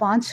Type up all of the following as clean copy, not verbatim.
5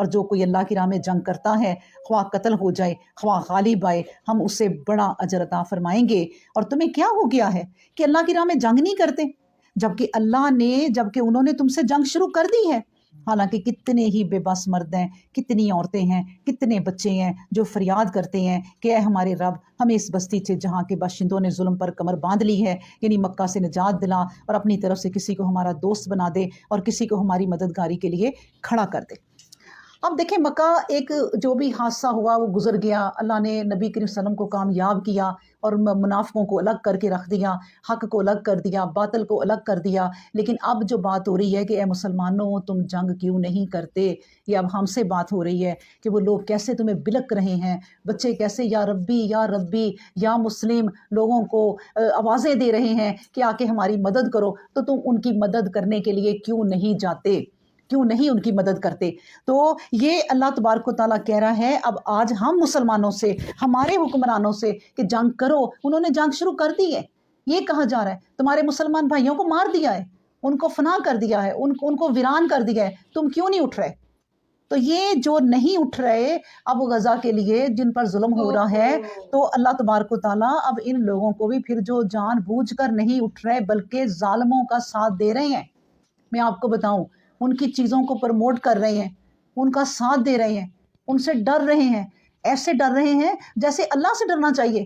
اور جو کوئی اللہ کی راہ میں جنگ کرتا ہے خواہ قتل ہو جائے خواہ غالب آئے ہم اسے بڑا اجر عطا فرمائیں گے۔ اور تمہیں کیا ہو گیا ہے کہ اللہ کی راہ میں جنگ نہیں کرتے، جبکہ انہوں نے تم سے جنگ شروع کر دی ہے؟ حالانکہ کتنے ہی بے بس مرد ہیں، کتنی عورتیں ہیں، کتنے بچے ہیں جو فریاد کرتے ہیں کہ اے ہمارے رب ہمیں اس بستی سے جہاں کے باشندوں نے ظلم پر کمر باندھ لی ہے، یعنی مکہ سے نجات دلا اور اپنی طرف سے کسی کو ہمارا دوست بنا دے اور کسی کو ہماری مددگاری کے لیے کھڑا کر دے۔ اب دیکھیں مکہ ایک جو بھی حادثہ ہوا وہ گزر گیا، اللہ نے نبی کریم صلی اللہ علیہ وسلم کو کامیاب کیا اور منافقوں کو الگ کر کے رکھ دیا، حق کو الگ کر دیا، باطل کو الگ کر دیا۔ لیکن اب جو بات ہو رہی ہے کہ اے مسلمانوں تم جنگ کیوں نہیں کرتے، یہ اب ہم سے بات ہو رہی ہے کہ وہ لوگ کیسے تمہیں بلک رہے ہیں، بچے کیسے یا ربی یا مسلم لوگوں کو آوازیں دے رہے ہیں کہ آ کے ہماری مدد کرو، تو تم ان کی مدد کرنے کے لیے کیوں نہیں جاتے، کیوں نہیں ان کی مدد کرتے؟ تو یہ اللہ تبارک و تعالیٰ کہہ رہا ہے اب آج ہم مسلمانوں سے، ہمارے حکمرانوں سے کہ جنگ کرو، انہوں نے جنگ شروع کر دی ہے۔ یہ کہا جا رہا ہے تمہارے مسلمان بھائیوں کو مار دیا ہے، ان کو فنا کر دیا ہے، ان کو ویران کر دیا ہے، تم کیوں نہیں اٹھ رہے؟ تو یہ جو نہیں اٹھ رہے اب غزہ کے لیے جن پر ظلم ہو رہا ہے، تو اللہ تبارک و تعالیٰ اب ان لوگوں کو بھی پھر جو جان بوجھ کر نہیں اٹھ رہے بلکہ ظالموں کا ساتھ دے رہے ہیں، میں آپ کو بتاؤں ان کی چیزوں کو پروموٹ کر رہے ہیں، ان کا ساتھ دے رہے ہیں، ان سے ڈر رہے ہیں، ایسے ڈر رہے ہیں جیسے اللہ سے ڈرنا چاہیے،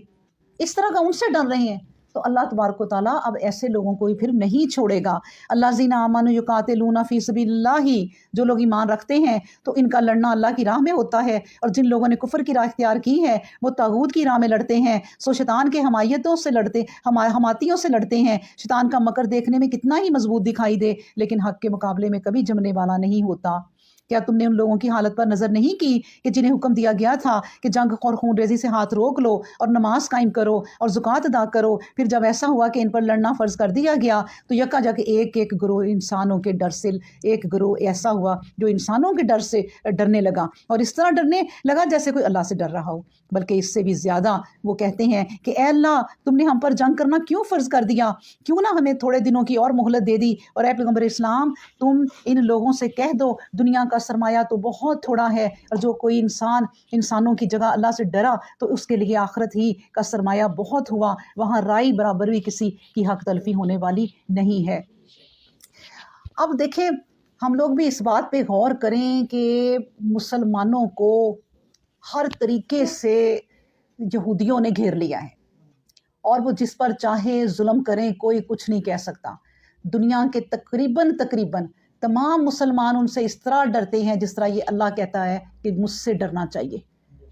اس طرح کا ان سے ڈر رہے ہیں۔ تو اللہ تبارک و تعالیٰ اب ایسے لوگوں کو پھر نہیں چھوڑے گا۔ الذین آمنوا یقاتلون فی سبیل اللہ، جو لوگ ایمان رکھتے ہیں تو ان کا لڑنا اللہ کی راہ میں ہوتا ہے، اور جن لوگوں نے کفر کی راہ اختیار کی ہے وہ طاغوت کی راہ میں لڑتے ہیں، سو شیطان کے حماتیوں سے لڑتے ہیں۔ شیطان کا مکر دیکھنے میں کتنا ہی مضبوط دکھائی دے لیکن حق کے مقابلے میں کبھی جمنے والا نہیں ہوتا۔ کیا تم نے ان لوگوں کی حالت پر نظر نہیں کی کہ جنہیں حکم دیا گیا تھا کہ جنگ اور خون ریزی سے ہاتھ روک لو اور نماز قائم کرو اور زکوٰۃ ادا کرو، پھر جب ایسا ہوا کہ ان پر لڑنا فرض کر دیا گیا تو یکا جا کے ایک گروہ انسانوں کے ڈر سے، ایک گروہ ایسا ہوا جو انسانوں کے ڈر سے ڈرنے لگا، اور اس طرح ڈرنے لگا جیسے کوئی اللہ سے ڈر رہا ہو، بلکہ اس سے بھی زیادہ وہ کہتے ہیں کہ اے اللہ تم نے ہم پر جنگ کرنا کیوں فرض کر دیا، کیوں نہ ہمیں تھوڑے دنوں کی اور مہلت دے دی، اور اے پیغمبر اسلام تم ان لوگوں سے کہہ دو دنیا کا سرمایہ تو بہت تھوڑا ہے، اور جو کوئی انسانوں کی جگہ اللہ سے ڈرا تو اس کے لیے آخرت ہی کا سرمایہ بہت ہوا، وہاں رائی برابر بھی کسی کی حق تلفی ہونے والی نہیں ہے۔ اب دیکھیں ہم لوگ بھی اس بات پہ غور کریں کہ مسلمانوں کو ہر طریقے سے یہودیوں نے گھیر لیا ہے، اور وہ جس پر چاہے ظلم کریں کوئی کچھ نہیں کہہ سکتا۔ دنیا کے تقریباً تمام مسلمان ان سے اس طرح ڈرتے ہیں جس طرح یہ اللہ کہتا ہے کہ مجھ سے ڈرنا چاہیے،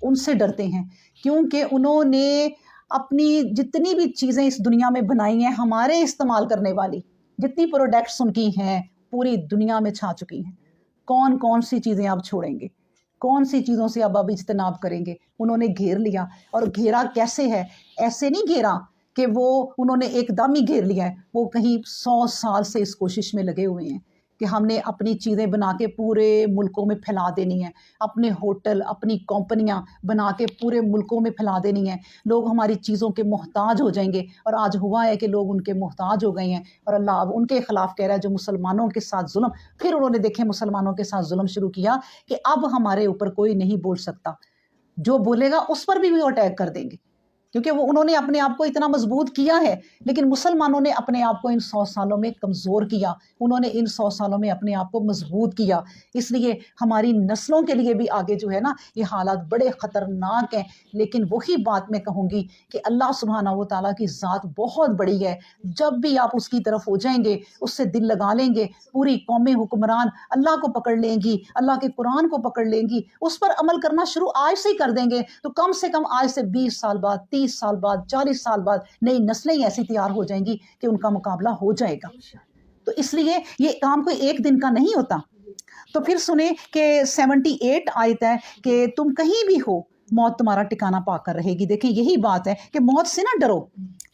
ان سے ڈرتے ہیں، کیونکہ انہوں نے اپنی جتنی بھی چیزیں اس دنیا میں بنائی ہیں ہمارے استعمال کرنے والی، جتنی پروڈکٹس ان کی ہیں پوری دنیا میں چھا چکی ہیں، کون سی چیزیں آپ چھوڑیں گے، کون سی چیزوں سے اب اجتناب کریں گے؟ انہوں نے گھیر لیا، اور گھیرا کیسے ہے؟ ایسے نہیں گھیرا کہ وہ انہوں نے ایک دم ہی گھیر لیا ہے، وہ کہیں 100 سال سے اس کوشش میں لگے ہوئے ہیں کہ ہم نے اپنی چیزیں بنا کے پورے ملکوں میں پھیلا دینی ہیں، اپنے ہوٹل اپنی کمپنیاں بنا کے پورے ملکوں میں پھیلا دینی ہیں، لوگ ہماری چیزوں کے محتاج ہو جائیں گے، اور آج ہوا ہے کہ لوگ ان کے محتاج ہو گئے ہیں، اور اللہ اب ان کے خلاف کہہ رہا ہے جو مسلمانوں کے ساتھ ظلم، پھر انہوں نے دیکھیں مسلمانوں کے ساتھ ظلم شروع کیا کہ اب ہمارے اوپر کوئی نہیں بول سکتا، جو بولے گا اس پر بھی وہ اٹیک کر دیں گے، کیونکہ انہوں نے اپنے آپ کو اتنا مضبوط کیا ہے، لیکن مسلمانوں نے اپنے آپ کو ان 100 سالوں میں کمزور کیا، انہوں نے ان 100 سالوں میں اپنے آپ کو مضبوط کیا، اس لیے ہماری نسلوں کے لیے بھی آگے جو ہے نا یہ حالات بڑے خطرناک ہیں۔ لیکن وہی بات میں کہوں گی کہ اللہ سبحانہ و تعالیٰ کی ذات بہت بڑی ہے، جب بھی آپ اس کی طرف ہو جائیں گے، اس سے دل لگا لیں گے، پوری قومیں حکمران اللہ کو پکڑ لیں گی، اللہ کے قرآن کو پکڑ لیں گی، اس پر عمل کرنا شروع آج سے ہی کر دیں گے، تو کم سے کم آج سے 20 سال بعد 30 سال بعد 40 سال بعد نئی نسلیں ایسی تیار ہو جائیں گی کہ ان کا مقابلہ ہو جائے گا۔ تو اس لیے یہ کام کوئی ایک دن کا نہیں ہوتا۔ تو پھر سنیں کہ 78 آیت ہے کہ تم کہیں بھی ہو موت تمہارا ٹھکانہ پا کر رہے گی۔ دیکھیں یہی بات ہے کہ موت سے نہ ڈرو،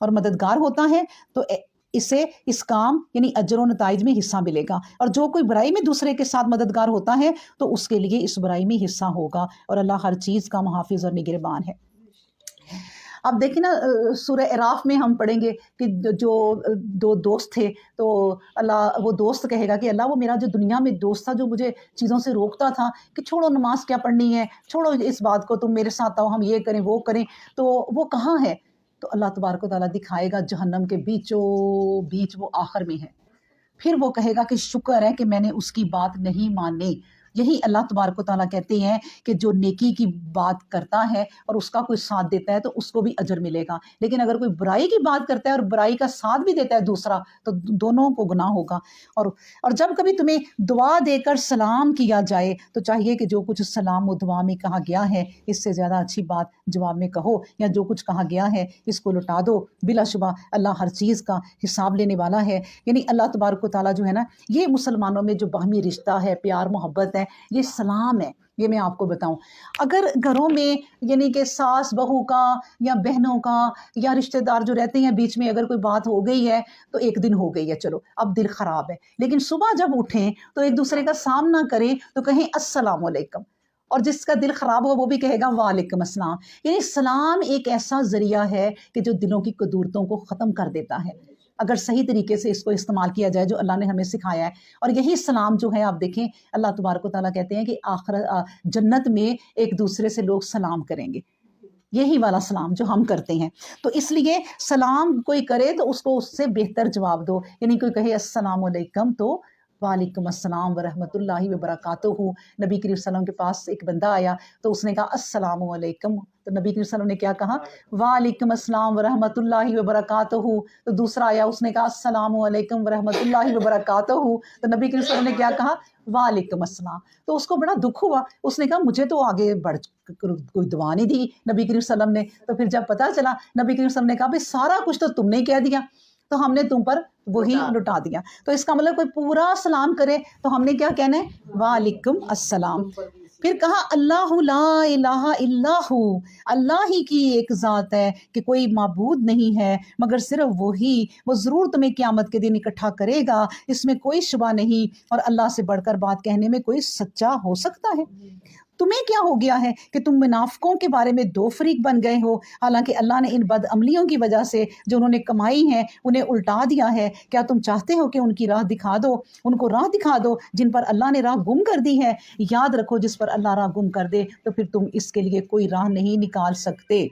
اور مددگار ہوتا ہے تو اسے اس کام یعنی اجر و نتائج میں حصہ ملے گا، اور جو کوئی برائی میں دوسرے کے ساتھ مددگار ہوتا ہے تو اس کے لیے اس برائی میں حصہ ہوگا، اور اللہ ہر چیز کا محافظ اور نگہبان ہے۔ اب دیکھیں نا سورہ اعراف میں ہم پڑھیں گے کہ جو دو دوست تھے تو اللہ وہ دوست کہے گا کہ اللہ وہ میرا جو دنیا میں دوست تھا جو مجھے چیزوں سے روکتا تھا کہ چھوڑو نماز کیا پڑھنی ہے، چھوڑو اس بات کو، تم میرے ساتھ آؤ ہم یہ کریں وہ کریں، تو وہ کہاں ہے؟ تو اللہ تبارک و تعالیٰ دکھائے گا جہنم کے بیچوں بیچ وہ آخر میں ہے۔ پھر وہ کہے گا کہ شکر ہے کہ میں نے اس کی بات نہیں مانی۔ یہی اللہ تبارک و تعالیٰ کہتے ہیں کہ جو نیکی کی بات کرتا ہے اور اس کا کوئی ساتھ دیتا ہے تو اس کو بھی اجر ملے گا، لیکن اگر کوئی برائی کی بات کرتا ہے اور برائی کا ساتھ بھی دیتا ہے دوسرا تو دونوں کو گناہ ہوگا۔ اور جب کبھی تمہیں دعا دے کر سلام کیا جائے تو چاہیے کہ جو کچھ سلام و دعا میں کہا گیا ہے اس سے زیادہ اچھی بات جواب میں کہو، یا جو کچھ کہا گیا ہے اس کو لوٹا دو۔ بلا شبہ اللہ ہر چیز کا حساب لینے والا ہے۔ یعنی اللہ تبارک و تعالیٰ جو ہے نا، یہ مسلمانوں میں جو باہمی رشتہ ہے، پیار محبت ہے، یہ سلام ہے۔ یہ میں آپ کو بتاؤں، اگر گھروں میں یعنی کہ ساس بہو کا یا بہنوں کا یا رشتہ دار جو رہتے ہیں بیچ میں اگر کوئی بات ہو گئی ہے تو ایک دن ہو گئی ہے، چلو اب دل خراب ہے، لیکن صبح جب اٹھیں تو ایک دوسرے کا سامنا کریں تو کہیں السلام علیکم، اور جس کا دل خراب ہو وہ بھی کہے گا وعلیکم السلام۔ یعنی سلام ایک ایسا ذریعہ ہے کہ جو دلوں کی قدورتوں کو ختم کر دیتا ہے اگر صحیح طریقے سے اس کو استعمال کیا جائے جو اللہ نے ہمیں سکھایا ہے۔ اور یہی سلام جو ہے آپ دیکھیں اللہ تبارک و تعالیٰ کہتے ہیں کہ جنت میں ایک دوسرے سے لوگ سلام کریں گے، یہی والا سلام جو ہم کرتے ہیں۔ تو اس لیے سلام کوئی کرے تو اس کو اس سے بہتر جواب دو، یعنی کوئی کہے السلام علیکم تو وعلیکم السلام ورحمۃ اللہ وبرکاتہ۔ نبی کریم صلی اللہ علیہ وسلم کے پاس ایک بندہ آیا تو اس نے کہا السلام علیکم، تو نبی کریم صلی اللہ علیہ وسلم نے کیا کہا؟ وعلیکم السلام ورحمۃ اللہ وبرکاتہ۔ تو دوسرا آیا اس نے کہا السلام علیکم ورحمۃ اللہ وبرکاتہ، تو نبی کریم صلی اللہ علیہ وسلم نے کیا کہا؟ وعلیکم السلام۔ تو اس کو بڑا دکھ ہوا، اس نے کہا مجھے تو آگے بڑھ کوئی دعا نہیں دی نبی کریم صلی اللہ علیہ وسلم نے۔ تو پھر جب پتہ چلا نبی کریم صلی اللہ علیہ وسلم نے کہا بھائی سارا کچھ تو تم نے کہہ دیا تو ہم نے تم پر وہی لٹا دیا۔ تو اس کا مطلب کوئی پورا سلام کرے تو ہم نے کیا کہنا ہے؟ وعلیکم السلام۔ پھر کہا اللہ لا الہ الا ہو، اللہ ہی کی ایک ذات ہے کہ کوئی معبود نہیں ہے مگر صرف وہی، وہ ضرور تمہیں قیامت کے دن اکٹھا کرے گا، اس میں کوئی شبہ نہیں، اور اللہ سے بڑھ کر بات کہنے میں کوئی سچا ہو سکتا ہے؟ تمہیں کیا ہو گیا ہے کہ تم منافقوں کے بارے میں دو فریق بن گئے ہو، حالانکہ اللہ نے ان بد عملیوں کی وجہ سے جو انہوں نے کمائی ہیں انہیں الٹا دیا ہے۔ کیا تم چاہتے ہو کہ ان کی راہ دکھا دو، ان کو راہ دکھا دو جن پر اللہ نے راہ گم کر دی ہے؟ یاد رکھو جس پر اللہ راہ گم کر دے تو پھر تم اس کے لیے کوئی راہ نہیں نکال سکتے۔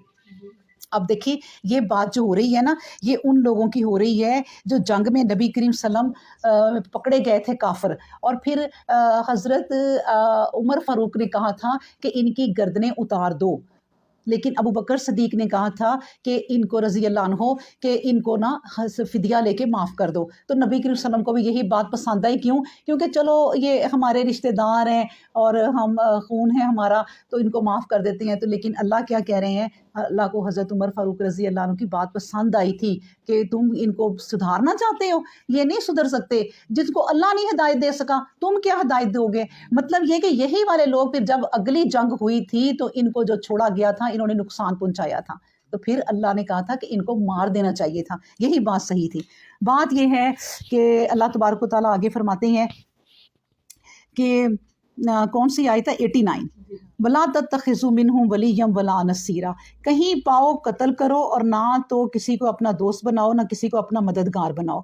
اب دیکھیے یہ بات جو ہو رہی ہے نا، یہ ان لوگوں کی ہو رہی ہے جو جنگ میں نبی کریم صلی اللہ علیہ وسلم پکڑے گئے تھے کافر، اور پھر حضرت عمر فاروق نے کہا تھا کہ ان کی گردنیں اتار دو، لیکن ابو بکر صدیق نے کہا تھا کہ ان کو رضی اللہ عنہ کہ ان کو نا فدیہ لے کے معاف کر دو۔ تو نبی کریم صلی اللہ علیہ وسلم کو بھی یہی بات پسند آئی، کیونکہ چلو یہ ہمارے رشتہ دار ہیں اور ہم خون ہے ہمارا تو ان کو معاف کر دیتے ہیں۔ تو لیکن اللہ کیا کہہ رہے ہیں؟ اللہ کو حضرت عمر فاروق رضی اللہ عنہ کی بات پسند آئی تھی کہ تم ان کو سدھارنا چاہتے ہو، یہ نہیں سدھر سکتے، جس کو اللہ نہیں ہدایت دے سکا تم کیا ہدایت دو گے؟ مطلب یہ کہ یہی والے لوگ پھر جب اگلی جنگ ہوئی تھی تو ان کو جو چھوڑا گیا تھا انہوں نے نقصان پہنچایا تھا، تو پھر اللہ نے کہا تھا کہ ان کو مار دینا چاہیے تھا، یہی بات صحیح تھی۔ بات یہ ہے کہ اللہ تبارک و تعالیٰ آگے فرماتے ہیں کہ کون سی آیت ہے؟ 89، وَلَا تَتَّخِذُوا مِنْهُمْ وَلِيًّا وَلَا نَصِيرًا، کہیں پاؤ قتل کرو اور نہ تو کسی کو اپنا دوست بناؤ نہ کسی کو اپنا مددگار بناؤ۔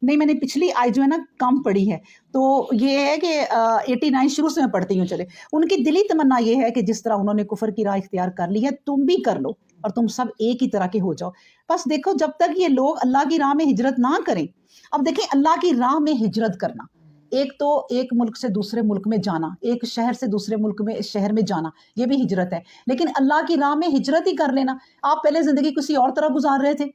نہیں، میں نے پچھلی آیت جو ہے نا کم پڑھی ہے، تو یہ ہے کہ 89 شروع سے میں پڑھتی ہوں۔ چلے، ان کی دلی تمنا یہ ہے کہ جس طرح انہوں نے کفر کی راہ اختیار کر لی ہے تم بھی کر لو اور تم سب ایک ہی طرح کے ہو جاؤ۔ بس دیکھو جب تک یہ لوگ اللہ کی راہ میں ہجرت نہ کریں، اب دیکھیں اللہ کی راہ میں ہجرت کرنا، ایک تو ایک ملک سے دوسرے ملک میں جانا، ایک شہر سے دوسرے ملک میں شہر میں جانا، یہ بھی ہجرت ہے، لیکن اللہ کی راہ میں ہجرت ہی کر لینا۔ آپ پہلے زندگی کسی اور طرح گزار رہے تھے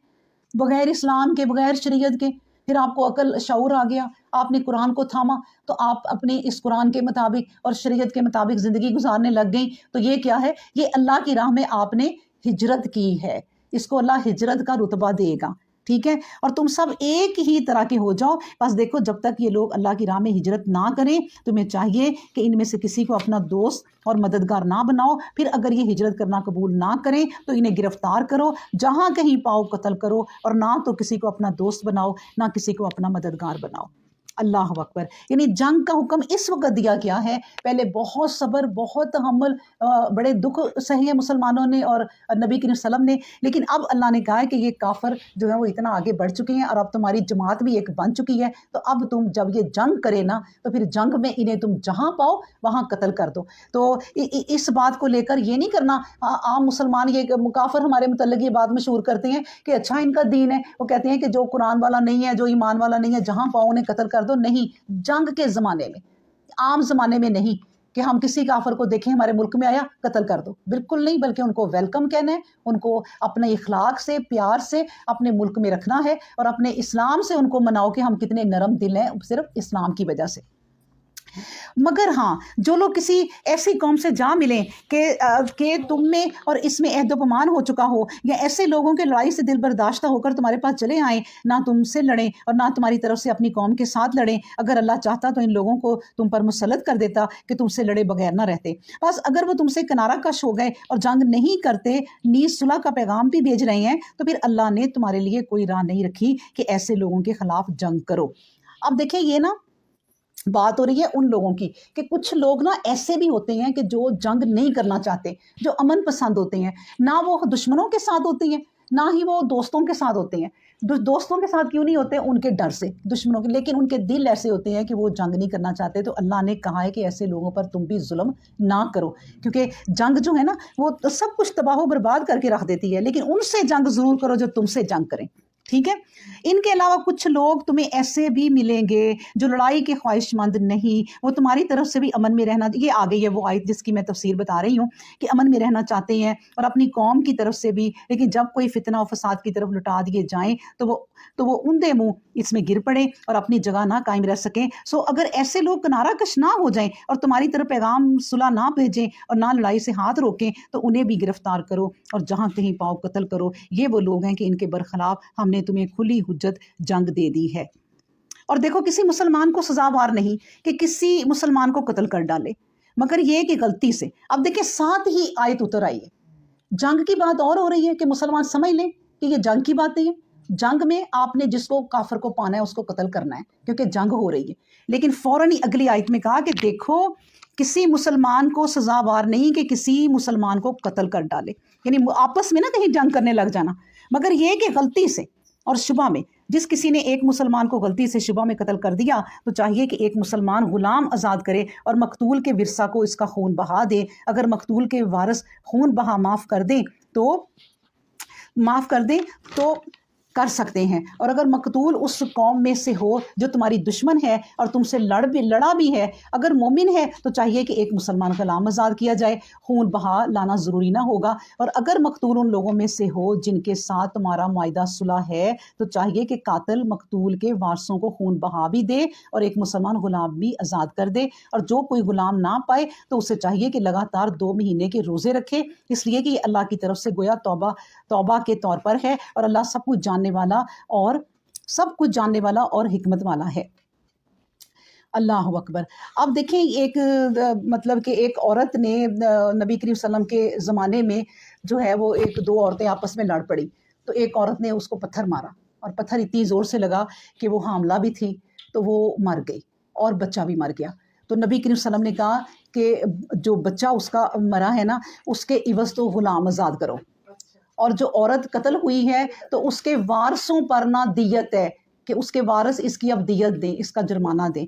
بغیر اسلام کے، بغیر شریعت کے، پھر آپ کو عقل شعور آ گیا، آپ نے قرآن کو تھاما تو آپ اپنے اس قرآن کے مطابق اور شریعت کے مطابق زندگی گزارنے لگ گئیں۔ تو یہ کیا ہے؟ یہ اللہ کی راہ میں آپ نے ہجرت کی ہے، اس کو اللہ ہجرت کا رتبہ دے گا۔ ٹھیک ہے، اور تم سب ایک ہی طرح کے ہو جاؤ. بس دیکھو جب تک یہ لوگ اللہ کی راہ میں ہجرت نہ کریں تمہیں چاہیے کہ ان میں سے کسی کو اپنا دوست اور مددگار نہ بناؤ. پھر اگر یہ ہجرت کرنا قبول نہ کریں تو انہیں گرفتار کرو، جہاں کہیں پاؤ قتل کرو، اور نہ تو کسی کو اپنا دوست بناؤ نہ کسی کو اپنا مددگار بناؤ. اللہ اکبر. یعنی جنگ کا حکم اس وقت دیا گیا ہے. پہلے بہت صبر، بہت تحمل، بڑے دکھ سہے ہیں مسلمانوں نے اور نبی کریم صلی اللہ علیہ وسلم نے، لیکن اب اللہ نے کہا ہے کہ یہ کافر جو ہے وہ اتنا آگے بڑھ چکے ہیں اور اب تمہاری جماعت بھی ایک بن چکی ہے، تو اب تم جب یہ جنگ کرے نا تو پھر جنگ میں انہیں تم جہاں پاؤ وہاں قتل کر دو. تو اس بات کو لے کر یہ نہیں کرنا. عام مسلمان یہ کافر ہمارے متعلق یہ بات مشہور کرتے ہیں کہ اچھا ان کا دین ہے، وہ کہتے ہیں کہ جو قرآن والا نہیں ہے، جو ایمان والا نہیں ہے، جہاں پاؤ انہیں قتل کر دو. نہیں، جنگ کے زمانے میں، عام زمانے میں نہیں کہ ہم کسی کافر کو دیکھیں ہمارے ملک میں آیا قتل کر دو. بالکل نہیں، بلکہ ان کو ویلکم کہنا ہے، ان کو اپنے اخلاق سے، پیار سے اپنے ملک میں رکھنا ہے، اور اپنے اسلام سے ان کو مناؤ کہ ہم کتنے نرم دل ہیں صرف اسلام کی وجہ سے. مگر ہاں، جو لوگ کسی ایسی قوم سے جا ملیں کہ تم میں اور اس میں عہد و پیمان ہو چکا ہو، یا ایسے لوگوں کے لڑائی سے دل برداشتہ ہو کر تمہارے پاس چلے آئیں، نہ تم سے لڑیں اور نہ تمہاری طرف سے اپنی قوم کے ساتھ لڑیں. اگر اللہ چاہتا تو ان لوگوں کو تم پر مسلط کر دیتا کہ تم سے لڑے بغیر نہ رہتے. بس اگر وہ تم سے کنارہ کش ہو گئے اور جنگ نہیں کرتے، نیز صلح کا پیغام بھی بھیج رہے ہیں، تو پھر اللہ نے تمہارے لیے کوئی راہ نہیں رکھی کہ ایسے لوگوں کے خلاف جنگ کرو. اب دیکھیں، یہ نا بات ہو رہی ہے ان لوگوں کی کہ کچھ لوگ نا ایسے بھی ہوتے ہیں کہ جو جنگ نہیں کرنا چاہتے، جو امن پسند ہوتے ہیں. نہ وہ دشمنوں کے ساتھ ہوتے ہیں، نہ ہی وہ دوستوں کے ساتھ ہوتے ہیں. دوستوں کے ساتھ کیوں نہیں ہوتے؟ ان کے ڈر سے، دشمنوں کے. لیکن ان کے دل ایسے ہوتے ہیں کہ وہ جنگ نہیں کرنا چاہتے. تو اللہ نے کہا ہے کہ ایسے لوگوں پر تم بھی ظلم نہ کرو، کیونکہ جنگ جو ہے نا وہ سب کچھ تباہ و برباد کر کے رکھ دیتی ہے. لیکن ان سے جنگ ضرور کرو جو تم سے جنگ کریں. ٹھیک ہے. ان کے علاوہ کچھ لوگ تمہیں ایسے بھی ملیں گے جو لڑائی کے خواہش مند نہیں، وہ تمہاری طرف سے بھی امن میں رہنا. یہ آ گئی ہے وہ آیت جس کی میں تفسیر بتا رہی ہوں کہ امن میں رہنا چاہتے ہیں اور اپنی قوم کی طرف سے بھی، لیکن جب کوئی فتنہ و فساد کی طرف لٹا دیے جائیں تو وہ اندھے منہ اس میں گر پڑیں اور اپنی جگہ نہ قائم رہ سکیں. سو اگر ایسے لوگ کنارہ کش نہ ہو جائیں اور تمہاری طرف پیغام صلح نہ بھیجیں اور نہ لڑائی سے ہاتھ روکیں، تو انہیں بھی گرفتار کرو اور جہاں کہیں پاؤ قتل کرو. یہ وہ لوگ ہیں کہ ان کے برخلاف ہم نے تمہیں کھلی حجت جنگ دے دی ہے. اور دیکھو، کسی مسلمان کو سزاوار نہیں کہ کسی مسلمان کو قتل کر ڈالے، مگر یہ کہ غلطی سے. اب دیکھیں، ساتھ ہی آیت اتر آئی ہے. جنگ کی بات اور ہو رہی ہے کہ مسلمان سمجھ لیں کہ یہ جنگ کی بات نہیں ہے. جنگ میں آپ نے جس کو کافر کو پانا ہے اس کو قتل کرنا ہے کیونکہ جنگ ہو رہی ہے. لیکن فوراً ہی اگلی آیت میں کہا کہ دیکھو، کسی مسلمان کو سزاوار نہیں کہ کسی مسلمان کو قتل کر ڈالے. یعنی آپس میں نہ کہیں جنگ کرنے لگ جانا، مگر یہ کہ غلطی سے اور شبہ میں. جس کسی نے ایک مسلمان کو غلطی سے شبہ میں قتل کر دیا تو چاہیے کہ ایک مسلمان غلام آزاد کرے اور مقتول کے ورثہ کو اس کا خون بہا دے. اگر مقتول کے وارث خون بہا معاف کر دیں تو کر سکتے ہیں. اور اگر مقتول اس قوم میں سے ہو جو تمہاری دشمن ہے اور تم سے لڑا بھی ہے، اگر مومن ہے تو چاہیے کہ ایک مسلمان غلام آزاد کیا جائے. خون بہا لانا ضروری نہ ہوگا. اور اگر مقتول ان لوگوں میں سے ہو جن کے ساتھ تمہارا معاہدہ صلح ہے تو چاہیے کہ قاتل مقتول کے وارثوں کو خون بہا بھی دے اور ایک مسلمان غلام بھی آزاد کر دے. اور جو کوئی غلام نہ پائے تو اسے چاہیے کہ لگاتار 2 مہینے کے روزے رکھے، اس لیے کہ یہ اللہ کی طرف سے گویا توبہ کے طور پر ہے، اور اللہ سب کچھ جاننے والا اور حکمت والا ہے. اللہ اکبر. اب دیکھیں، مطلب کہ ایک عورت نے نبی کریم صلی اللہ علیہ وسلم کے زمانے میں جو ہے وہ 2 عورتیں آپس میں لڑ پڑی. تو ایک عورت نے اس کو پتھر مارا اور پتھر اتنی زور سے لگا کہ وہ حاملہ بھی تھی تو وہ مر گئی اور بچہ بھی مر گیا. تو نبی کریم صلی اللہ علیہ وسلم نے کہا کہ جو بچہ اس کا مرا ہے نا، اس کے عوض تو غلام آزاد کرو، اور جو عورت قتل ہوئی ہے تو اس کے وارثوں پر نہ دیت ہے کہ اس کے وارث اس کی اب دیت دیں، اس کا جرمانہ دیں.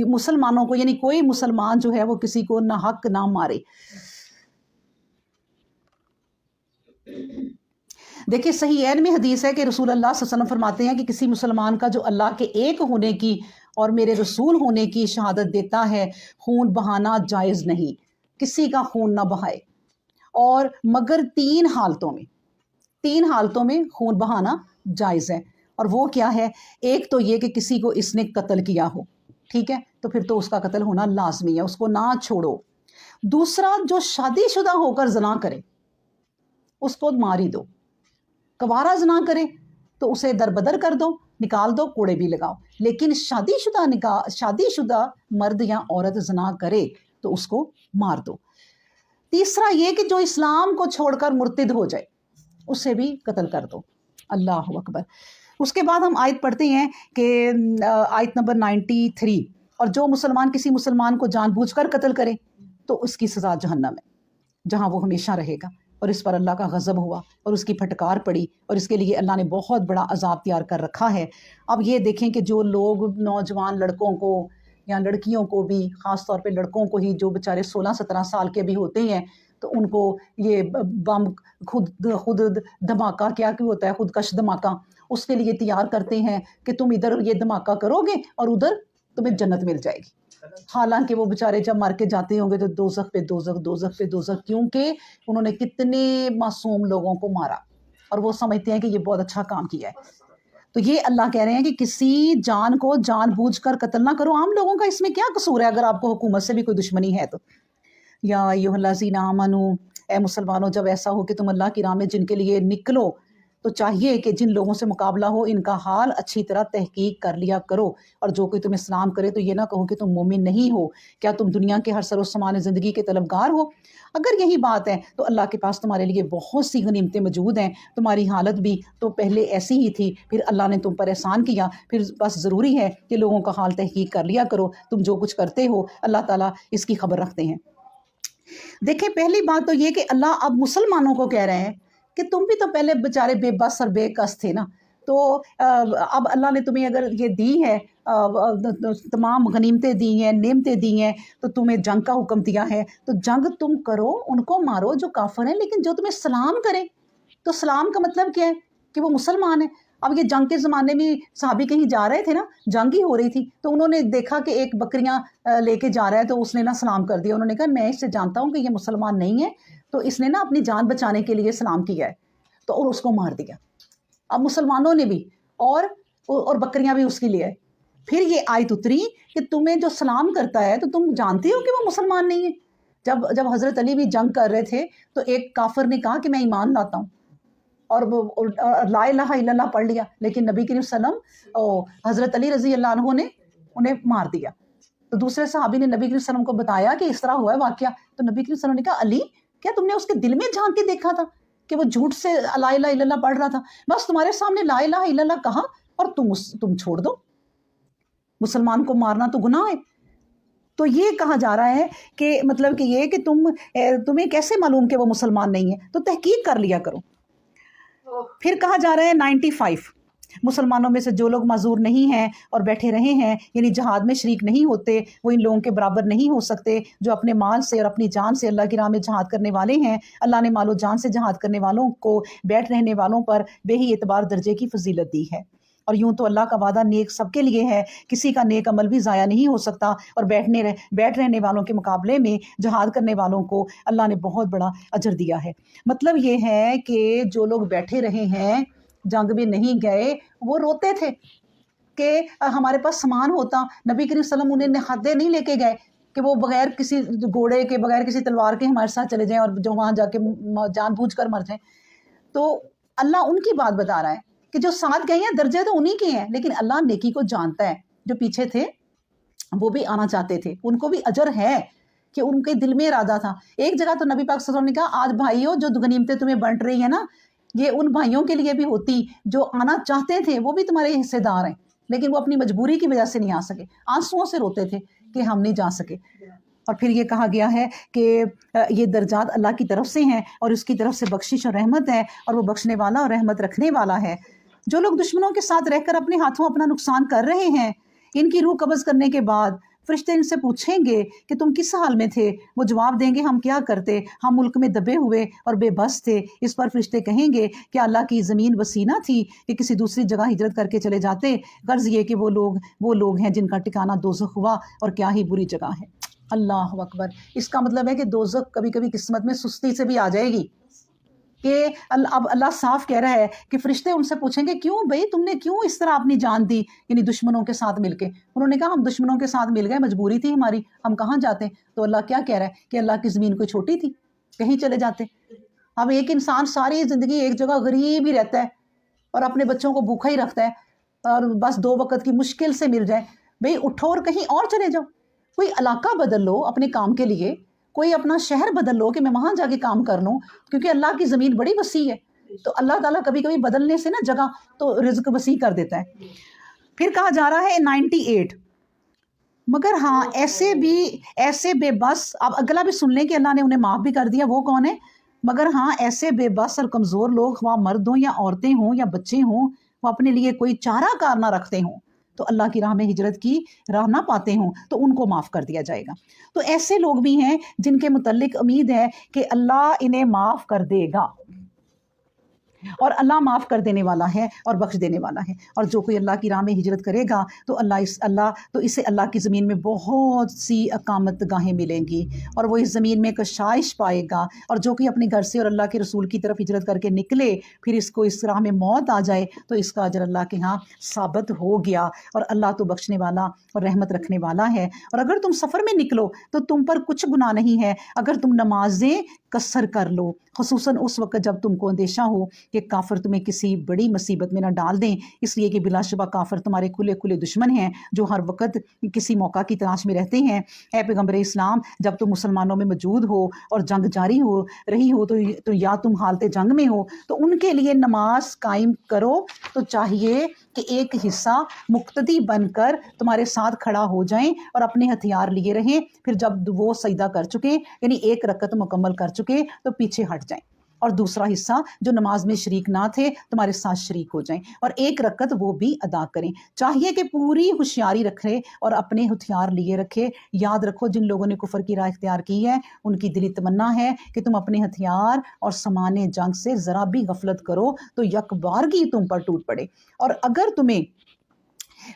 مسلمانوں کو، یعنی کوئی مسلمان جو ہے وہ کسی کو نہ حق نہ مارے. دیکھیں، صحیح عین میں حدیث ہے کہ رسول اللہ صلی اللہ علیہ وسلم فرماتے ہیں کہ کسی مسلمان کا جو اللہ کے ایک ہونے کی اور میرے رسول ہونے کی شہادت دیتا ہے، خون بہانا جائز نہیں. کسی کا خون نہ بہائے، اور مگر 3 حالتوں میں خون بہانا جائز ہے. اور وہ کیا ہے؟ ایک تو یہ کہ کسی کو اس نے قتل کیا ہو، ٹھیک ہے، تو پھر تو اس کا قتل ہونا لازمی ہے، اس کو نہ چھوڑو. دوسرا، جو شادی شدہ ہو کر زنا کرے اس کو مار ہی دو. کوارا زنا کرے تو اسے دربدر کر دو, نکال دو, کوڑے بھی لگاؤ. لیکن شادی شدہ مرد یا عورت زنا کرے تو اس کو مار دو. تیسرا یہ کہ جو اسلام کو چھوڑ کر مرتد ہو جائے اسے بھی قتل کر دو. اللہ اکبر. اس کے بعد ہم آیت پڑھتے ہیں کہ آیت نمبر 93, اور جو مسلمان کسی مسلمان کو جان بوجھ کر قتل کرے تو اس کی سزا جہنم ہے جہاں وہ ہمیشہ رہے گا, اور اس پر اللہ کا غضب ہوا اور اس کی پھٹکار پڑی, اور اس کے لیے اللہ نے بہت بڑا عذاب تیار کر رکھا ہے. اب یہ دیکھیں کہ جو لوگ نوجوان لڑکوں کو یا لڑکیوں کو بھی, خاص طور پہ لڑکوں کو ہی جو بیچارے 16-17 سال کے بھی ہوتے ہیں, تو ان کو یہ بم خود دھماکہ کیا ہوتا ہے, خودکش دھماکہ, اس کے لیے تیار کرتے ہیں کہ تم ادھر یہ دھماکہ کرو گے اور ادھر تمہیں جنت مل جائے گی. حالانکہ وہ بیچارے جب مر کے جاتے ہوں گے تو دوزخ پہ دوزخ, دوزخ پہ دوزخ, کیونکہ انہوں نے کتنے معصوم لوگوں کو مارا اور وہ سمجھتے ہیں کہ یہ بہت اچھا کام کیا ہے. تو یہ اللہ کہہ رہے ہیں کہ کسی جان کو جان بوجھ کر قتل نہ کرو. عام لوگوں کا اس میں کیا قصور ہے اگر آپ کو حکومت سے بھی کوئی دشمنی ہے تو. یا ایھا الذین آمنوا, اے مسلمانوں جب ایسا ہو کہ تم اللہ کی راہ میں جن کے لیے نکلو تو چاہیے کہ جن لوگوں سے مقابلہ ہو ان کا حال اچھی طرح تحقیق کر لیا کرو, اور جو کوئی تمہیں سلام کرے تو یہ نہ کہو کہ تم مومن نہیں ہو, کیا تم دنیا کے ہر سر و سامان زندگی کے طلبگار ہو. اگر یہی بات ہے تو اللہ کے پاس تمہارے لیے بہت سی غنیمتیں موجود ہیں. تمہاری حالت بھی تو پہلے ایسی ہی تھی, پھر اللہ نے تم پر احسان کیا, پھر بس ضروری ہے کہ لوگوں کا حال تحقیق کر لیا کرو. تم جو کچھ کرتے ہو اللہ تعالیٰ اس کی خبر رکھتے ہیں. دیکھیں پہلی بات تو یہ کہ اللہ اب مسلمانوں کو کہہ رہے ہیں کہ تم بھی تو پہلے بیچارے بے بس اور بے کس تھے نا, تو اب اللہ نے تمہیں اگر یہ دی ہے, تمام غنیمتیں دی ہیں, نعمتیں دی ہیں, تو تمہیں جنگ کا حکم دیا ہے, تو جنگ تم کرو, ان کو مارو جو کافر ہیں, لیکن جو تمہیں سلام کرے, تو سلام کا مطلب کیا ہے کہ وہ مسلمان ہے. اب یہ جنگ کے زمانے میں صحابی کہیں جا رہے تھے نا, جنگ ہی ہو رہی تھی, تو انہوں نے دیکھا کہ ایک بکریاں لے کے جا رہا ہے, تو اس نے نا سلام کر دیا. انہوں نے کہا میں اس سے جانتا ہوں کہ یہ مسلمان نہیں ہے, تو اس نے نا اپنی جان بچانے کے لیے سلام کیا ہے, تو اور اس کو مار دیا. اب مسلمانوں نے بھی اور بکریاں بھی اس کے لیے. پھر یہ آیت اتری کہ تمہیں جو سلام کرتا ہے تو تم جانتے ہو کہ وہ مسلمان نہیں ہے. جب حضرت علی بھی جنگ کر رہے تھے تو ایک کافر نے کہا کہ میں ایمان لاتا ہوں, اور لا الہ الا اللہ پڑھ لیا, لیکن نبی کریم صلی اللہ علیہ وسلم حضرت علی رضی اللہ عنہ نے انہیں مار دیا. تو دوسرے صحابی نے نبی کریم صلی اللہ علیہ وسلم کو بتایا کہ اس طرح ہوا ہے واقعہ. تو نبی کریم صلی اللہ علیہ وسلم نے کہا علی کیا تم نے اس کے دل میں جھانک کے دیکھا تھا کہ وہ جھوٹ سے لا الہ الا اللہ پڑھ رہا تھا؟ بس تمہارے سامنے لا الہ الا اللہ کہا اور تم چھوڑ دو. مسلمان کو مارنا تو گناہ ہے. تو یہ کہا جا رہا ہے کہ مطلب کہ یہ کہ تمہیں کیسے معلوم کہ وہ مسلمان نہیں ہے, تو تحقیق کر لیا کرو. پھر کہا جا رہا ہے 95 مسلمانوں میں سے جو لوگ معذور نہیں ہیں اور بیٹھے رہے ہیں, یعنی جہاد میں شریک نہیں ہوتے, وہ ان لوگوں کے برابر نہیں ہو سکتے جو اپنے مال سے اور اپنی جان سے اللہ کی راہ میں جہاد کرنے والے ہیں. اللہ نے مال و جان سے جہاد کرنے والوں کو بیٹھ رہنے والوں پر بے ہی اعتبار درجے کی فضیلت دی ہے. اور یوں تو اللہ کا وعدہ نیک سب کے لیے ہے, کسی کا نیک عمل بھی ضائع نہیں ہو سکتا, اور بیٹھ رہنے والوں کے مقابلے میں جہاد کرنے والوں کو اللہ نے بہت بڑا اجر دیا ہے. مطلب یہ ہے کہ جو لوگ بیٹھے رہے ہیں, جنگ بھی نہیں گئے, وہ روتے تھے کہ ہمارے پاس سامان ہوتا. نبی کریم صلی اللہ علیہ وسلم انہیں خادے نہیں لے کے گئے کہ وہ بغیر کسی گھوڑے کے, بغیر کسی تلوار کے ہمارے ساتھ چلے جائیں اور جو وہاں جا کے جان بوجھ کر مر جائیں. تو اللہ ان کی بات بتا رہا ہے کہ جو ساتھ گئے ہیں درجے تو انہی کے ہیں, لیکن اللہ نیکی کو جانتا ہے. جو پیچھے تھے وہ بھی آنا چاہتے تھے, ان کو بھی اجر ہے کہ ان کے دل میں ارادہ تھا. ایک جگہ تو نبی پاک صلی اللہ علیہ وسلم نے کہا آج بھائیوں جو غنیمتیں تمہیں بانٹ رہی ہیں نا, یہ ان بھائیوں کے لیے بھی ہوتی جو آنا چاہتے تھے, وہ بھی تمہارے حصے دار ہیں, لیکن وہ اپنی مجبوری کی وجہ سے نہیں آ سکے, آنسوؤں سے روتے تھے کہ ہم نہیں جا سکے. اور پھر یہ کہا گیا ہے کہ یہ درجات اللہ کی طرف سے ہیں اور اس کی طرف سے بخشش اور رحمت ہے, اور وہ بخشنے والا اور رحمت رکھنے والا ہے. جو لوگ دشمنوں کے ساتھ رہ کر اپنے ہاتھوں اپنا نقصان کر رہے ہیں, ان کی روح قبض کرنے کے بعد فرشتے ان سے پوچھیں گے کہ تم کس حال میں تھے؟ وہ جواب دیں گے ہم کیا کرتے, ہم ملک میں دبے ہوئے اور بے بس تھے. اس پر فرشتے کہیں گے کہ اللہ کی زمین وسیع نہ تھی کہ کسی دوسری جگہ ہجرت کر کے چلے جاتے. غرض یہ کہ وہ لوگ ہیں جن کا ٹھکانہ دوزخ ہوا, اور کیا ہی بری جگہ ہے. اللہ اکبر. اس کا مطلب ہے کہ دوزخ کبھی کبھی قسمت میں سستی سے بھی آ جائے گی, کہ اب اللہ صاف کہہ رہا ہے کہ فرشتے ان سے پوچھیں گے کیوں بھائی تم نے کیوں اس طرح اپنی جان دی, یعنی دشمنوں کے ساتھ مل کے. انہوں نے کہا ہم دشمنوں کے ساتھ مل گئے, مجبوری تھی ہماری, ہم کہاں جاتے. تو اللہ کیا کہہ رہا ہے کہ اللہ کی زمین کوئی چھوٹی تھی, کہیں چلے جاتے. اب ایک انسان ساری زندگی ایک جگہ غریب ہی رہتا ہے, اور اپنے بچوں کو بھوکا ہی رکھتا ہے اور بس 2 وقت کی مشکل سے مل جائے. بھئی اٹھو اور کہیں اور چلے جاؤ، کوئی علاقہ بدل لو اپنے کام کے لیے، کوئی اپنا شہر بدل لو کہ میں وہاں جا کے کام کر لوں، کیونکہ اللہ کی زمین بڑی وسیع ہے. تو اللہ تعالیٰ کبھی کبھی بدلنے سے نا جگہ تو رزق وسیع کر دیتا ہے. پھر کہا جا رہا ہے 98، مگر ہاں ایسے بے بس. اب اگلا بھی سن لیں کہ اللہ نے انہیں معاف بھی کر دیا. وہ کون ہے؟ مگر ہاں ایسے بے بس اور کمزور لوگ، خواہ مرد ہوں یا عورتیں ہوں یا بچے ہوں، وہ اپنے لیے کوئی چارہ کار نہ رکھتے ہوں، تو اللہ کی راہ میں ہجرت کی راہ نہ پاتے ہوں، تو ان کو معاف کر دیا جائے گا. تو ایسے لوگ بھی ہیں جن کے متعلق امید ہے کہ اللہ انہیں معاف کر دے گا، اور اللہ معاف کر دینے والا ہے اور بخش دینے والا ہے. اور جو کوئی اللہ کی راہ میں ہجرت کرے گا تو اسے اللہ کی زمین میں بہت سی اقامت گاہیں ملیں گی، اور وہ اس زمین میں کشائش پائے گا. اور جو کوئی اپنے گھر سے اور اللہ کے رسول کی طرف ہجرت کر کے نکلے، پھر اس کو اس راہ میں موت آ جائے، تو اس کا اجر اللہ کے ہاں ثابت ہو گیا. اور اللہ تو بخشنے والا اور رحمت رکھنے والا ہے. اور اگر تم سفر میں نکلو تو تم پر کچھ گناہ نہیں ہے اگر تم نمازیں قصر کر لو، خصوصاً اس وقت جب تم کو اندیشہ ہو کہ کافر تمہیں کسی بڑی مصیبت میں نہ ڈال دیں، اس لیے کہ بلا شبہ کافر تمہارے کھلے کھلے دشمن ہیں جو ہر وقت کسی موقع کی تلاش میں رہتے ہیں. اے پیغمبر اسلام، جب تم مسلمانوں میں موجود ہو اور جنگ جاری ہو رہی ہو تو یا تم حالت جنگ میں ہو تو ان کے لیے نماز قائم کرو. تو چاہیے کہ ایک حصہ مقتدی بن کر تمہارے ساتھ کھڑا ہو جائیں اور اپنے ہتھیار لیے رہیں، پھر جب وہ سجدہ کر چکے یعنی ایک رکعت مکمل کر چکے تو پیچھے ہٹ جائیں، اور دوسرا حصہ جو نماز میں شریک نہ تھے تمہارے ساتھ شریک ہو جائیں، اور ایک رکعت وہ بھی ادا کریں. چاہیے کہ پوری ہوشیاری رکھے اور اپنے ہتھیار لیے رکھے. یاد رکھو جن لوگوں نے کفر کی راہ اختیار کی ہے ان کی دلی تمنا ہے کہ تم اپنے ہتھیار اور سامان جنگ سے ذرا بھی غفلت کرو تو یک بارگی تم پر ٹوٹ پڑے. اور اگر تمہیں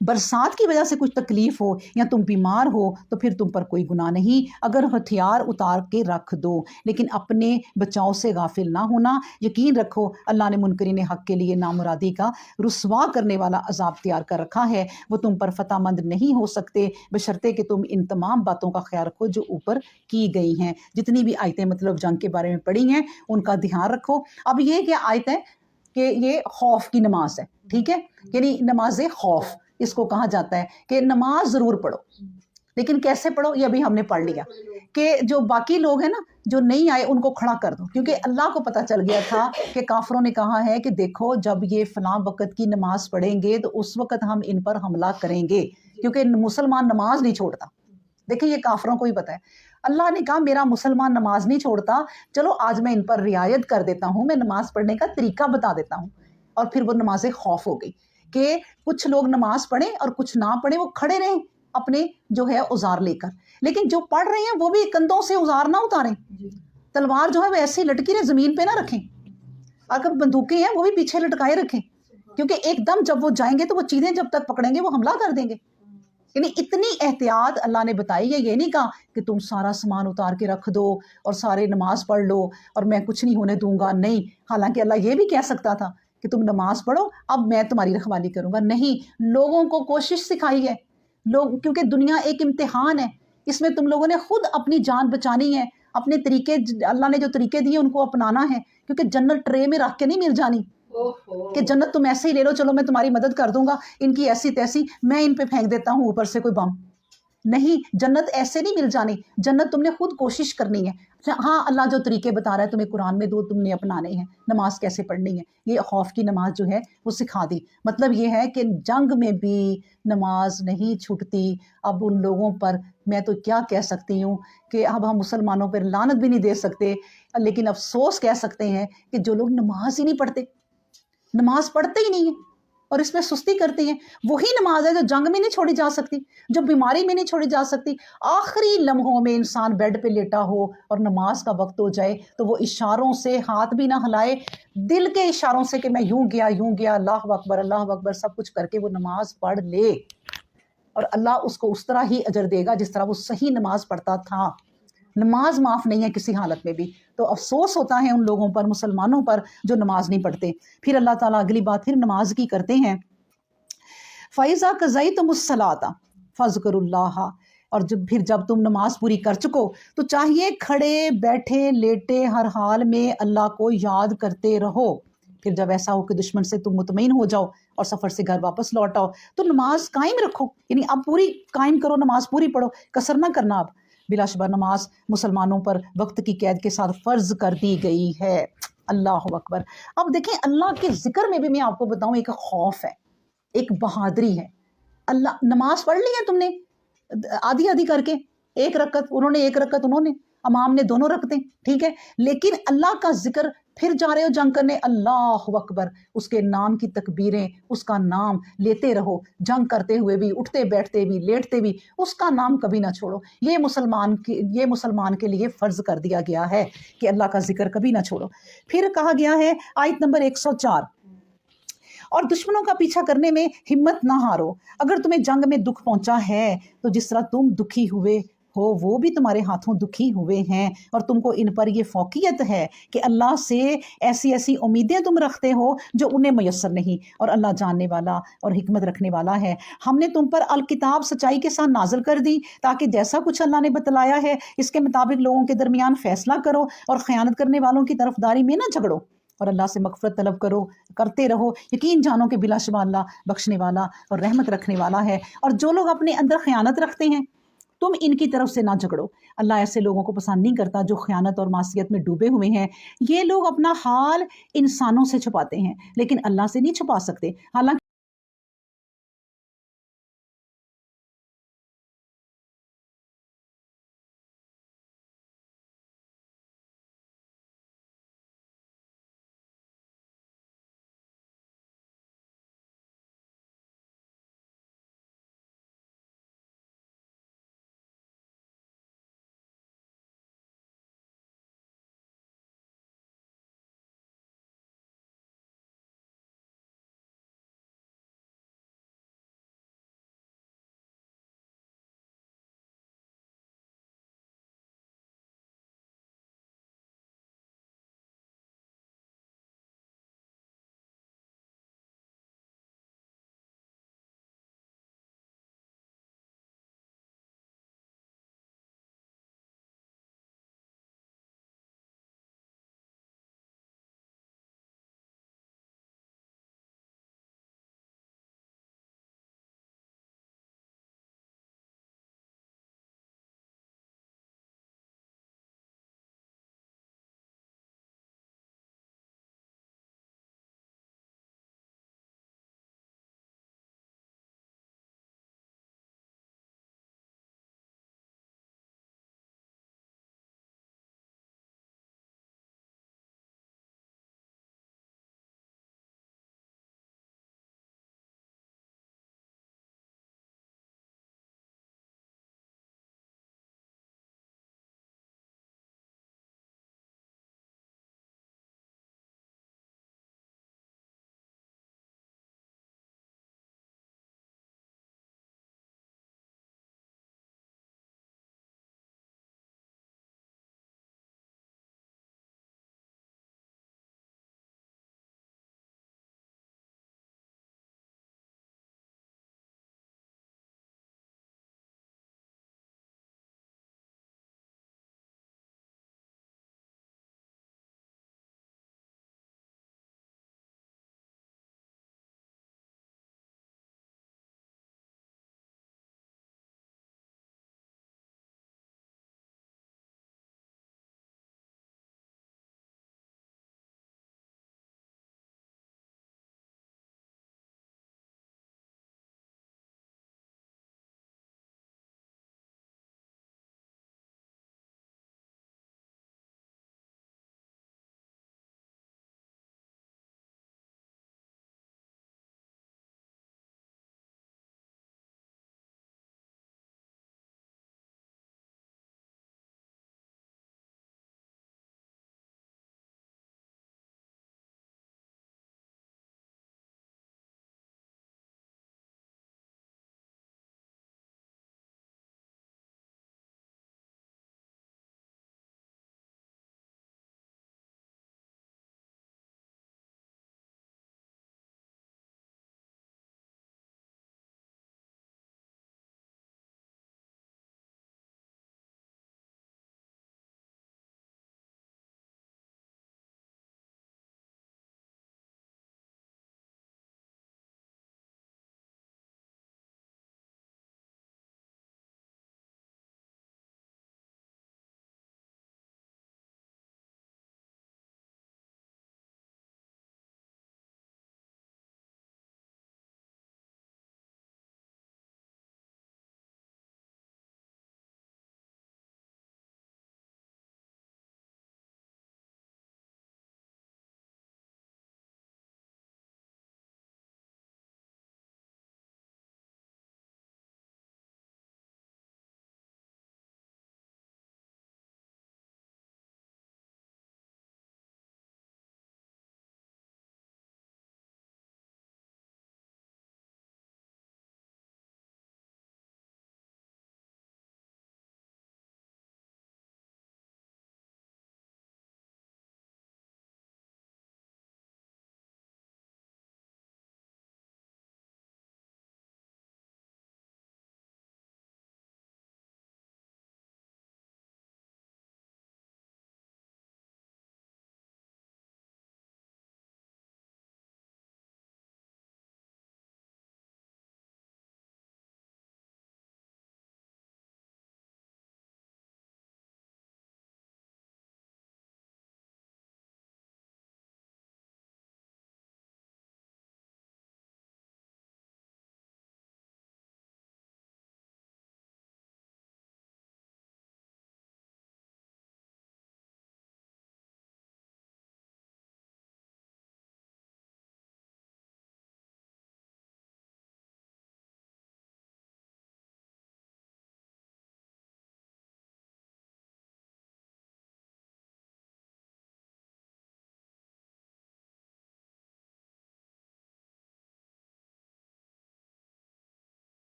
برسات کی وجہ سے کچھ تکلیف ہو یا تم بیمار ہو تو پھر تم پر کوئی گناہ نہیں اگر ہتھیار اتار کے رکھ دو، لیکن اپنے بچاؤ سے غافل نہ ہونا. یقین رکھو اللہ نے منکرین حق کے لیے نامرادی کا رسوا کرنے والا عذاب تیار کر رکھا ہے. وہ تم پر فتح مند نہیں ہو سکتے بشرطے کہ تم ان تمام باتوں کا خیال رکھو جو اوپر کی گئی ہیں. جتنی بھی آیتیں مطلب جنگ کے بارے میں پڑھی ہیں ان کا دھیان رکھو. اب یہ کیا آیت ہے کہ یہ خوف کی نماز ہے، ٹھیک ہے، یعنی نماز خوف اس کو کہا جاتا ہے کہ نماز ضرور پڑھو، لیکن کیسے پڑھو یہ ابھی ہم نے پڑھ لیا کہ جو باقی لوگ ہیں نا جو نہیں آئے ان کو کھڑا کر دو، کیونکہ اللہ کو پتہ چل گیا تھا کہ کافروں نے کہا ہے کہ دیکھو جب یہ فلاں وقت کی نماز پڑھیں گے تو اس وقت ہم ان پر حملہ کریں گے، کیونکہ مسلمان نماز نہیں چھوڑتا. دیکھیں یہ کافروں کو ہی پتہ ہے. اللہ نے کہا میرا مسلمان نماز نہیں چھوڑتا، چلو آج میں ان پر رعایت کر دیتا ہوں، میں نماز پڑھنے کا طریقہ بتا دیتا ہوں. اور پھر وہ نماز خوف ہو گئی کہ کچھ لوگ نماز پڑھیں اور کچھ نہ پڑھیں، وہ کھڑے رہیں اپنے جو ہے اوزار لے کر، لیکن جو پڑھ رہے ہیں وہ بھی کندھوں سے اوزار نہ اتاریں، تلوار جو ہے وہ ایسی لٹکی رہے زمین پہ نہ رکھیں، اگر بندوقیں ہیں وہ بھی پیچھے لٹکائے رکھیں، کیونکہ ایک دم جب وہ جائیں گے تو وہ چیزیں جب تک پکڑیں گے وہ حملہ کر دیں گے. یعنی اتنی احتیاط اللہ نے بتائی ہے. یہ نہیں کہا کہ تم سارا سامان اتار کے رکھ دو اور سارے نماز پڑھ لو اور میں کچھ نہیں ہونے دوں گا، نہیں. حالانکہ اللہ یہ بھی کہہ سکتا تھا کہ تم نماز پڑھو اب میں تمہاری رکھوالی کروں گا، نہیں. لوگوں کو کوشش سکھائی ہے کیونکہ دنیا ایک امتحان ہے، اس میں تم لوگوں نے خود اپنی جان بچانی ہے، اپنے طریقے اللہ نے جو طریقے دیے ان کو اپنانا ہے، کیونکہ جنت ٹرے میں رکھ کے نہیں مل جانی کہ جنت تم ایسے ہی لے لو، چلو میں تمہاری مدد کر دوں گا، ان کی ایسی تیسی میں ان پہ پھینک دیتا ہوں اوپر سے کوئی بم. نہیں، جنت ایسے نہیں مل جانی، جنت تم نے خود کوشش کرنی ہے. ہاں اللہ جو طریقے بتا رہا ہے تمہیں قرآن میں دو تم نے اپنانے ہیں، نماز کیسے پڑھنی ہے یہ خوف کی نماز جو ہے وہ سکھا دی. مطلب یہ ہے کہ جنگ میں بھی نماز نہیں چھوٹتی. اب ان لوگوں پر میں تو کیا کہہ سکتی ہوں کہ اب ہم مسلمانوں پر لعنت بھی نہیں دے سکتے، لیکن افسوس کہہ سکتے ہیں کہ جو لوگ نماز ہی نہیں پڑھتے، نماز پڑھتے ہی نہیں ہیں اور اس میں سستی کرتے ہیں، وہی نماز ہے جو جنگ میں نہیں چھوڑی جا سکتی، جو بیماری میں نہیں چھوڑی جا سکتی. آخری لمحوں میں انسان بیڈ پہ لیٹا ہو اور نماز کا وقت ہو جائے تو وہ اشاروں سے ہاتھ بھی نہ ہلائے، دل کے اشاروں سے کہ میں یوں گیا اللہ اکبر سب کچھ کر کے وہ نماز پڑھ لے، اور اللہ اس کو اس طرح ہی اجر دے گا جس طرح وہ صحیح نماز پڑھتا تھا. نماز معاف نہیں ہے کسی حالت میں بھی. تو افسوس ہوتا ہے ان لوگوں پر، مسلمانوں پر جو نماز نہیں پڑھتے. پھر اللہ تعالیٰ اگلی بات پھر نماز کی کرتے ہیں، فَإِذَا قَضَيْتُمُ الصَّلَاةَ فَاذْكُرُوا اللَّهَ، اور پھر جب تم نماز پوری کر چکو تو چاہیے کھڑے بیٹھے لیٹے ہر حال میں اللہ کو یاد کرتے رہو. پھر جب ایسا ہو کہ دشمن سے تم مطمئن ہو جاؤ اور سفر سے گھر واپس لوٹ آؤ تو نماز قائم رکھو، یعنی اب پوری قائم کرو، نماز پوری پڑھو، کسر نہ کرنا اب۔ بلا شبہ نماز مسلمانوں پر وقت کی قید کے ساتھ فرض کر دی گئی ہے۔ اللہ اکبر۔ اب دیکھیں اللہ کے ذکر میں بھی میں آپ کو بتاؤں ایک خوف ہے، ایک بہادری ہے۔ اللہ نماز پڑھ لی ہے تم نے آدھی آدھی کر کے، ایک رکعت انہوں نے، ایک رکعت انہوں نے، امام نے دونوں رکھتے، ٹھیک ہے، لیکن اللہ کا ذکر، پھر جا رہے ہو جنگ کرنے، اللہ اکبر، اس کے نام کی تکبیریں، اس کا نام لیتے رہو، جنگ کرتے ہوئے بھی، اٹھتے بیٹھتے بھی، لیٹتے بھی، اس کا نام کبھی نہ چھوڑو۔ یہ مسلمان کے لیے فرض کر دیا گیا ہے کہ اللہ کا ذکر کبھی نہ چھوڑو۔ پھر کہا گیا ہے آیت نمبر 104، اور دشمنوں کا پیچھا کرنے میں ہمت نہ ہارو، اگر تمہیں جنگ میں دکھ پہنچا ہے تو جس طرح تم دکھی ہوئے ہو وہ بھی تمہارے ہاتھوں دکھی ہوئے ہیں، اور تم کو ان پر یہ فوقیت ہے کہ اللہ سے ایسی ایسی امیدیں تم رکھتے ہو جو انہیں میسر نہیں، اور اللہ جاننے والا اور حکمت رکھنے والا ہے۔ ہم نے تم پر الکتاب سچائی کے ساتھ نازل کر دی تاکہ جیسا کچھ اللہ نے بتلایا ہے اس کے مطابق لوگوں کے درمیان فیصلہ کرو، اور خیانت کرنے والوں کی طرفداری میں نہ جھگڑو، اور اللہ سے مغفرت طلب کرتے رہو، یقین جانو کہ بلا شبہ اللہ بخشنے والا اور رحمت رکھنے والا ہے۔ اور جو لوگ اپنے اندر خیانت رکھتے ہیں تم ان کی طرف سے نہ جھگڑو، اللہ ایسے لوگوں کو پسند نہیں کرتا جو خیانت اور معصیت میں ڈوبے ہوئے ہیں۔ یہ لوگ اپنا حال انسانوں سے چھپاتے ہیں لیکن اللہ سے نہیں چھپا سکتے، حالانکہ